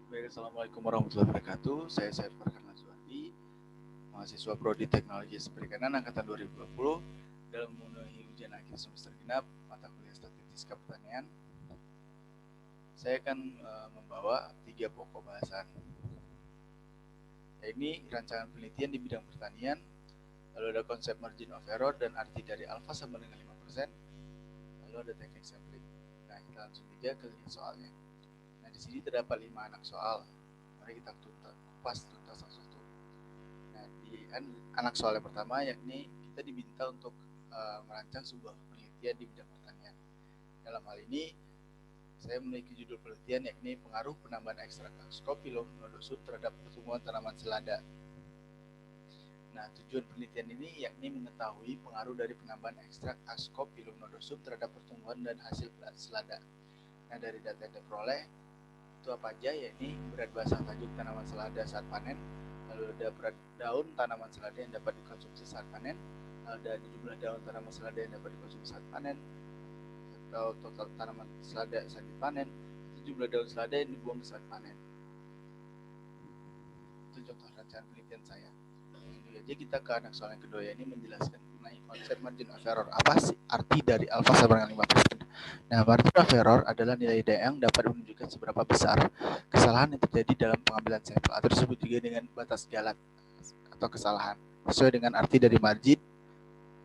Baik, Assalamualaikum warahmatullahi wabarakatuh. Saya Said Farhan Lazuardi, mahasiswa Prodi Teknologi Perikanan Angkatan 2020 dalam memenuhi ujian akhir semester genap mata kuliah Statistika Pertanian. Saya akan membawa 3 pokok bahasan. Ini rancangan penelitian di bidang pertanian, lalu ada konsep margin of error dan arti dari alfa sama dengan 5%, lalu ada teknik sampling. Nah, kita langsung saja ke soalnya. Nah, di sini terdapat 5 anak soal. Mari kita kupas tuntas satu-satu. Nah, di anak soal yang pertama yakni kita diminta untuk merancang sebuah penelitian di bidang pertanian. Dalam hal ini, saya memiliki judul penelitian yakni pengaruh penambahan ekstrak Ascophyllum nodosum terhadap pertumbuhan tanaman selada. Nah, tujuan penelitian ini yakni mengetahui pengaruh dari penambahan ekstrak Ascophyllum nodosum terhadap pertumbuhan dan hasil selada. Nah, dari data yang diperoleh itu apa aja, yakni berat basah tajuk tanaman selada saat panen, lalu ada berat daun tanaman selada yang dapat dikonsumsi saat panen, ada jumlah daun tanaman selada yang dapat dikonsumsi saat panen, atau total tanaman selada saat dipanen, itu jumlah daun selada yang dibuang saat panen. Itu contoh rancangan penelitian saya. Lalu aja kita ke anak soal yang kedua, ini menjelaskan mengenai konsep margin of error. Apa sih arti dari alfa sama dengan 5%? Nah, margin of error adalah nilai yang dapat menunjukkan seberapa besar kesalahan yang terjadi dalam pengambilan sampel, atau disebut juga dengan batas galat atau kesalahan, sesuai dengan arti dari margin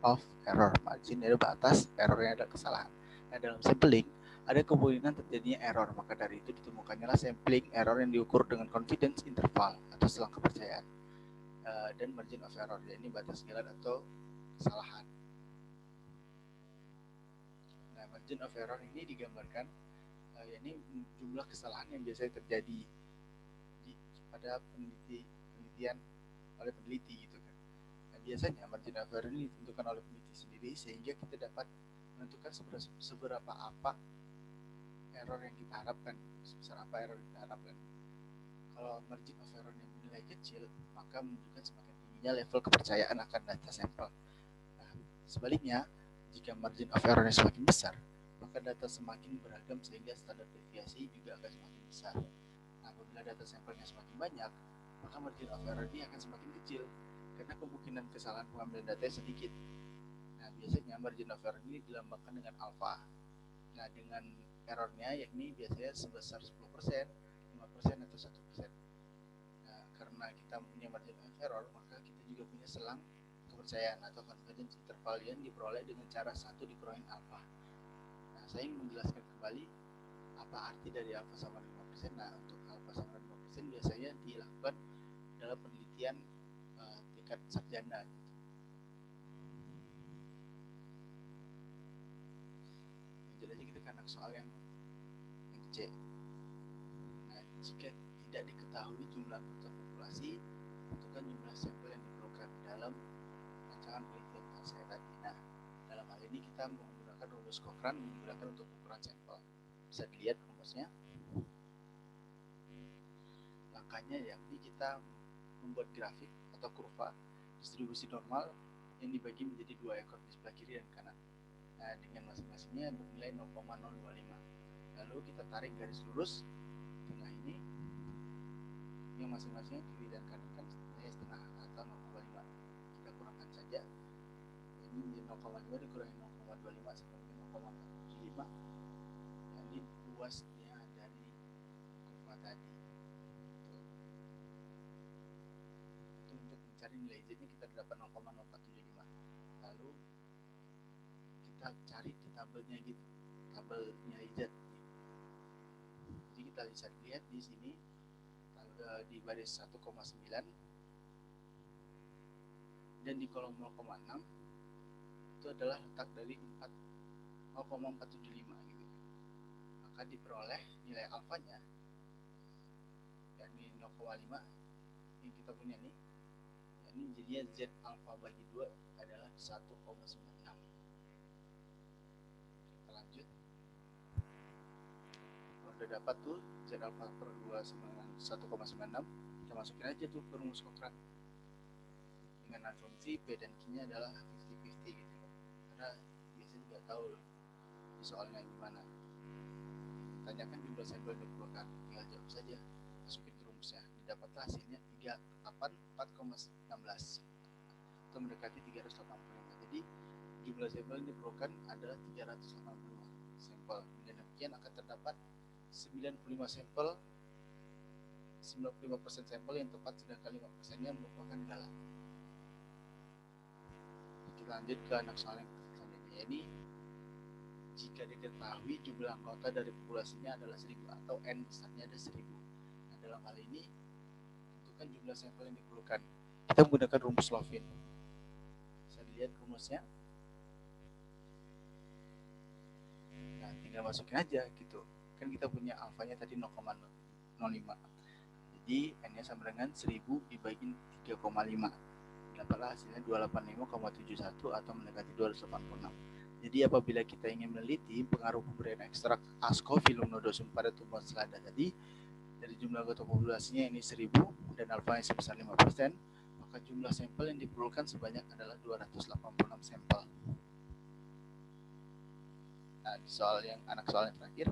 of error. Margin adalah batas, errornya adalah kesalahan. Nah, dalam sampling ada kemungkinan terjadinya error, maka dari itu ditemukannya sampling error yang diukur dengan confidence interval atau selang kepercayaan, dan margin of error, yakni batas galat atau kesalahan. Nah, margin of error ini digambarkan yakni jumlah kesalahan yang biasanya terjadi pada penelitian oleh peneliti gitu kan. Nah, biasanya margin of error ini ditentukan oleh peneliti sendiri sehingga kita dapat menentukan seberapa apa error yang kita harapkan, sebesar apa error yang kita harapkan. Kalau margin of error yang nilai kecil, maka menunjukkan semakin tingginya level kepercayaan akan data sampel. Nah, sebaliknya, jika margin of error semakin besar, maka data semakin beragam sehingga standar deviasi juga akan semakin besar. Nah, apabila data sampelnya semakin banyak, maka margin of error ini akan semakin kecil karena kemungkinan kesalahan pengambilan data sedikit. Nah, biasanya margin of error ini dilambangkan dengan alfa. Nah, dengan errornya yakni biasanya sebesar 10%, 5% atau 1%. Nah, karena kita punya margin of error, maka kita juga punya selang kepercayaan atau confidence interval yang diperoleh dengan cara 1 dikurangi alfa. Nah, saya ingin menjelaskan kembali apa arti dari alfa sama 5%. Nah, untuk alfa sama 5% biasanya dilakukan dalam penelitian tingkat sarjana. Jadi kita ke anak soal yang C. Nah, jika tidak diketahui jumlah anggota populasi, tentukan jumlah sampel yang diperlukan dalam rancangan penelitian saya tadi. Nah, dalam hal ini kita menggunakan rumus Cochrane menggunakan untuk ukuran sampel. Bisa dilihat rumusnya. Langkahnya yakni kita membuat grafik atau kurva distribusi normal yang dibagi menjadi 2 ekor di sebelah kiri dan kanan. Nah, dengan masing-masingnya bernilai 0,025. Lalu kita tarik garis lurus tengah ini yang masing-masingnya kiri dan kanan kan nilai setengah atau 0,5. Kita kurangkan saja. Ini 0,5 dikurangi 0,25 sama dengan 0,75. Ini luasnya dari kurva tadi. Itu untuk mencari nilai Z-nya kita dapat 0,0475. Lalu kita cari di tabelnya gitu, tabel nilai Z. Jadi kita bisa lihat di sini di baris 1,9 dan di kolom 0,6 itu adalah letak dari 0,475 gitu. Maka diperoleh nilai alfanya yakni 0,5 yang kita punya nih, yakni jadinya Z alfa bagi 2 adalah 1,96. Kita lanjut. Kalau udah dapat tuh Z alfa per 2 sama dengan 1,96, kita masukin aja tuh ke rumus Cochrane dengan asumsi P dan Q-nya adalah 50-50 gitu. Karena biasanya juga tahu loh di soalnya gimana. Tanyakan jumlah sampel yang diperlukan, tinggal jawab saja. didapatlah hasilnya 384,16 atau mendekati 385. Jadi jumlah sampel yang diperlukan adalah 385 sampel. Dengan demikian akan terdapat 95 sampel 95% sampel yang tepat, sedangkan 5%-nya merupakan galah. Kita lanjut ke anak soal yang selanjutnya. Ini jika diketahui jumlah anggota dari populasinya adalah 1000 atau N besarnya ada 1000. Nah, dalam hal ini tentukan jumlah sampel yang diperlukan. Kita menggunakan rumus Lovin. Bisa dilihat rumusnya. Nah, tinggal masukin aja gitu. Kan kita punya alfanya tadi 0,05. Jadi N-nya sama dengan 1000 dibagi 3,5. Dapatlah hasilnya 285,71 atau mendekati 286. Jadi apabila kita ingin meneliti pengaruh pemberian ekstrak Ascovillum nodosum pada tumbuhan selada tadi, dari jumlah anggota populasinya ini 1000 dan alfanya sebesar 5%, maka jumlah sampel yang diperlukan sebanyak adalah 286 sampel. Nah, di soal yang terakhir,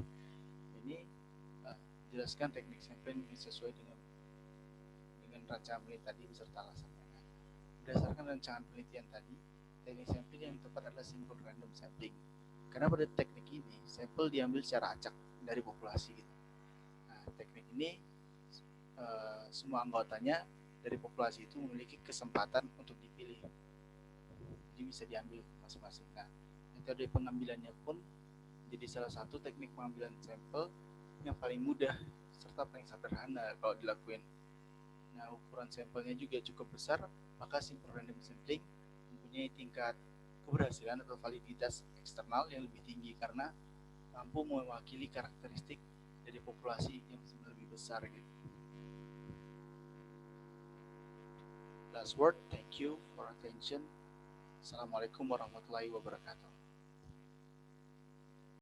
ini jelaskan teknik sampling sesuai dengan rancangan penelitian tadi beserta alasannya. Nah, berdasarkan rancangan penelitian tadi, teknik sampling yang tepat adalah simple random sampling. Karena pada teknik ini, sampel diambil secara acak dari populasi gitu. Nah, teknik ini semua anggotanya dari populasi itu memiliki kesempatan untuk dipilih. Jadi bisa diambil masing-masing. Nah, metode pengambilannya pun jadi salah satu teknik pengambilan sampel yang paling mudah serta paling sederhana kalau dilakuin. Nah, ukuran sampelnya juga cukup besar, maka simple random sampling mempunyai tingkat keberhasilan atau validitas eksternal yang lebih tinggi karena mampu mewakili karakteristik dari populasi yang lebih besar gitu. Last word, thank you for attention. Assalamualaikum warahmatullahi wabarakatuh.